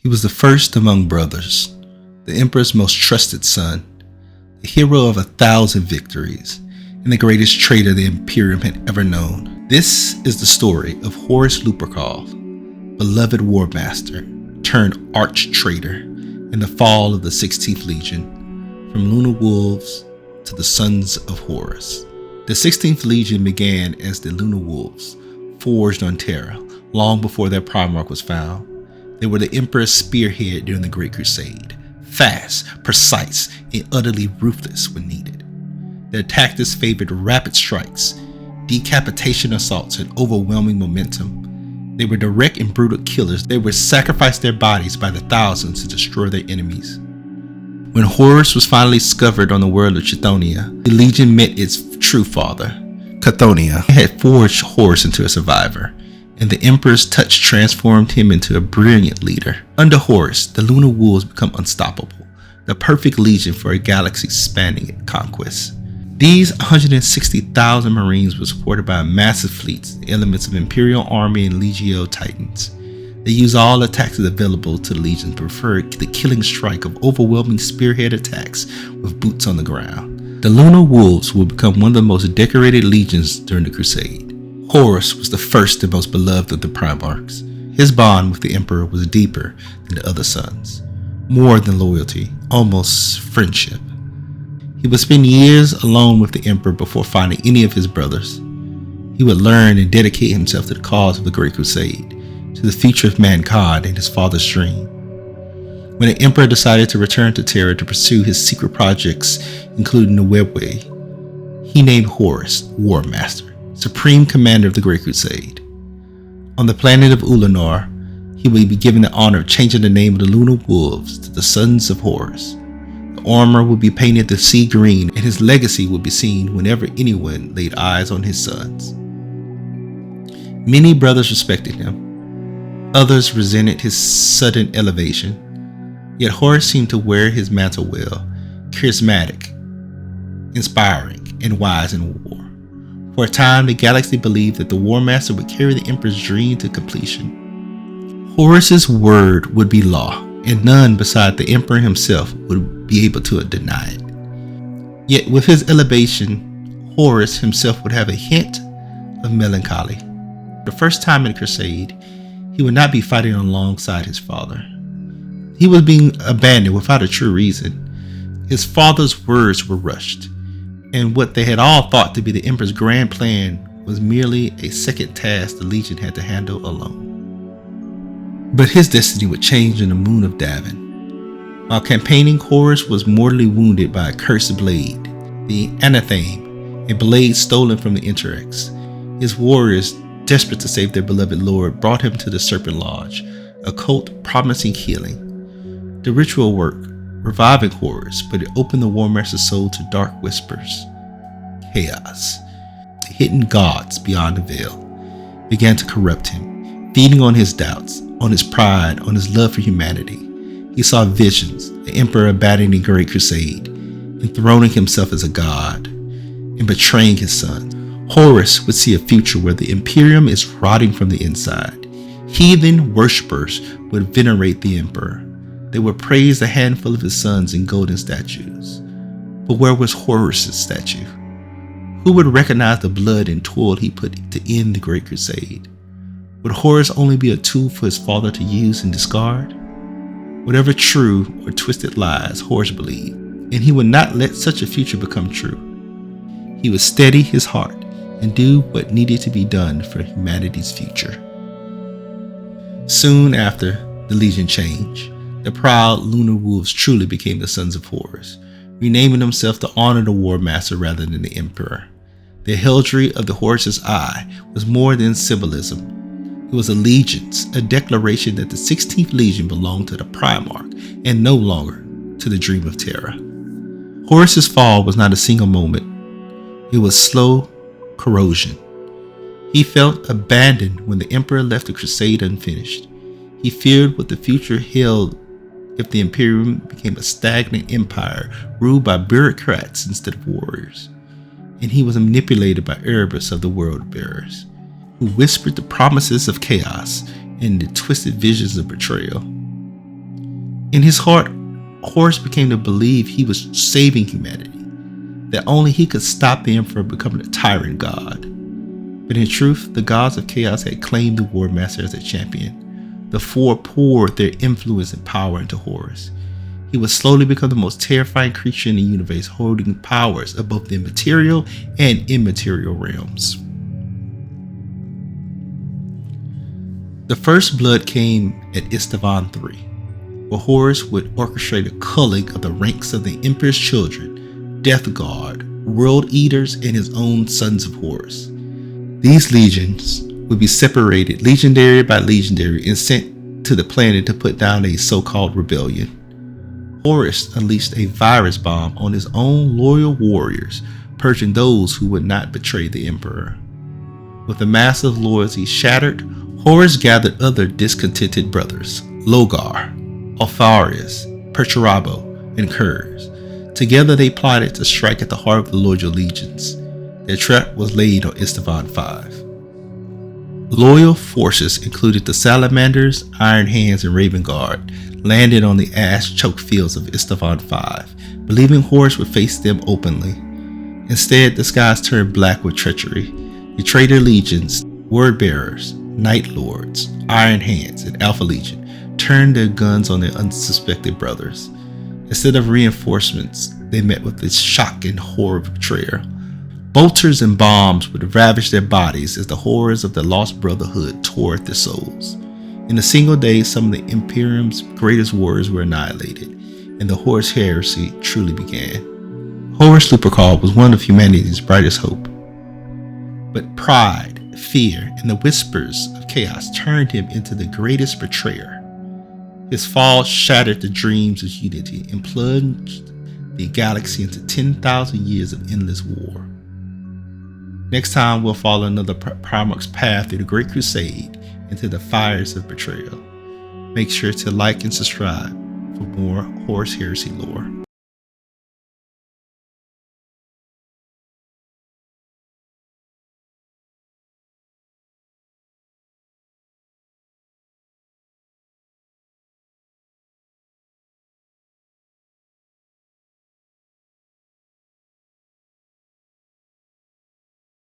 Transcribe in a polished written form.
He was the first among brothers, the Emperor's most trusted son, the hero of 1,000 victories, and the greatest traitor the Imperium had ever known. This is the story of Horus Lupercal, beloved Warmaster turned arch-traitor, and the fall of the 16th Legion, from Lunar Wolves to the Sons of Horus. The 16th Legion began as the Lunar Wolves, forged on Terra, long before their Primarch was found. They were the Emperor's spearhead during the Great Crusade, fast, precise, and utterly ruthless when needed. Their tactics favored rapid strikes, decapitation assaults, and overwhelming momentum. They were direct and brutal killers. They would sacrifice their bodies by the thousands to destroy their enemies. When Horus was finally discovered on the world of Chthoniya, the Legion met its true father. Chthoniya had forged Horus into a survivor, and the Emperor's touch transformed him into a brilliant leader. Under Horus, the Lunar Wolves become unstoppable, the perfect legion for a galaxy-spanning conquest. These 160,000 Marines were supported by massive fleets, elements of Imperial Army and Legio Titans. They used all the tactics available to the Legion, preferred the killing strike of overwhelming spearhead attacks with boots on the ground. The Lunar Wolves would become one of the most decorated legions during the Crusade. Horus was the first and most beloved of the Primarchs. His bond with the Emperor was deeper than the other sons, more than loyalty, almost friendship. He would spend years alone with the Emperor before finding any of his brothers. He would learn and dedicate himself to the cause of the Great Crusade, to the future of mankind and his father's dream. When the Emperor decided to return to Terra to pursue his secret projects, including the Webway, he named Horus Warmaster, Supreme Commander of the Great Crusade. On the planet of Ulanor, he would be given the honor of changing the name of the Lunar Wolves to the Sons of Horus. The armor would be painted the sea green, and his legacy would be seen whenever anyone laid eyes on his sons. Many brothers respected him. Others resented his sudden elevation. Yet Horus seemed to wear his mantle well, charismatic, inspiring, and wise in war. For a time, the galaxy believed that the Warmaster would carry the Emperor's dream to completion. Horus's word would be law, and none beside the Emperor himself would be able to deny it. Yet with his elevation, Horus himself would have a hint of melancholy. For the first time in the Crusade, he would not be fighting alongside his father. He was being abandoned without a true reason. His father's words were rushed, and what they had all thought to be the Emperor's grand plan was merely a second task the Legion had to handle alone. But his destiny would change in the moon of Davin. While campaigning, Horus was mortally wounded by a cursed blade, the Anathame, a blade stolen from the Interrex. His warriors, desperate to save their beloved lord, brought him to the Serpent Lodge, a cult promising healing. The ritual worked, reviving Horus, but it opened the Warmaster's soul to dark whispers. Chaos, the hidden gods beyond the veil, began to corrupt him, feeding on his doubts, on his pride, on his love for humanity. He saw visions, the Emperor abandoning the Great Crusade, enthroning himself as a god, and betraying his sons. Horus would see a future where the Imperium is rotting from the inside. Heathen worshippers would venerate the Emperor. They would praise a handful of his sons in golden statues. But where was Horus's statue? Who would recognize the blood and toil he put to end the Great Crusade? Would Horus only be a tool for his father to use and discard? Whatever true or twisted lies Horus believed, and he would not let such a future become true. He would steady his heart and do what needed to be done for humanity's future. Soon after the Legion change, the proud Lunar Wolves truly became the Sons of Horus, renaming themselves to honor the Warmaster rather than the Emperor. The heraldry of the Horus's Eye was more than symbolism. It was allegiance, a declaration that the 16th Legion belonged to the Primarch and no longer to the Dream of Terra. Horus's fall was not a single moment. It was slow corrosion. He felt abandoned when the Emperor left the Crusade unfinished. He feared what the future held if the Imperium became a stagnant empire ruled by bureaucrats instead of warriors. And he was manipulated by Erebus of the World Bearers, who whispered the promises of chaos and the twisted visions of betrayal. In his heart, Horus became to believe he was saving humanity, that only he could stop the Emperor becoming a tyrant god. But in truth, the gods of chaos had claimed the Warmaster as a champion. The Four poured their influence and power into Horus. He would slowly become the most terrifying creature in the universe, holding powers of both the material and immaterial realms. The first blood came at Isstvan V, where Horus would orchestrate a culling of the ranks of the Emperor's children, Death Guard, World Eaters, and his own Sons of Horus. These legions would be separated legendary by legendary and sent to the planet to put down a so-called rebellion. Horus unleashed a virus bomb on his own loyal warriors, purging those who would not betray the Emperor. With the massive loyalty shattered, Horus gathered other discontented brothers, Logar, Alpharius, Perturabo, and Kurz. Together they plotted to strike at the heart of the loyal legions. Their trap was laid on Isstvan V. Loyal forces included the Salamanders, Iron Hands, and Raven Guard landed on the ash-choked fields of Isstvan V, believing Horus would face them openly. Instead, the skies turned black with treachery. The traitor legions, Word-bearers, Night Lords, Iron Hands, and Alpha Legion turned their guns on their unsuspected brothers. Instead of reinforcements, they met with the shock and horror of betrayal. Bolters and bombs would ravage their bodies as the horrors of the Lost Brotherhood tore at their souls. In a single day, some of the Imperium's greatest warriors were annihilated, and the Horus Heresy truly began. Horus Lupercal was one of humanity's brightest hope. But pride, fear, and the whispers of chaos turned him into the greatest betrayer. His fall shattered the dreams of unity and plunged the galaxy into 10,000 years of endless war. Next time, we'll follow another Primarch's path through the Great Crusade into the fires of betrayal. Make sure to like and subscribe for more Horus Heresy lore.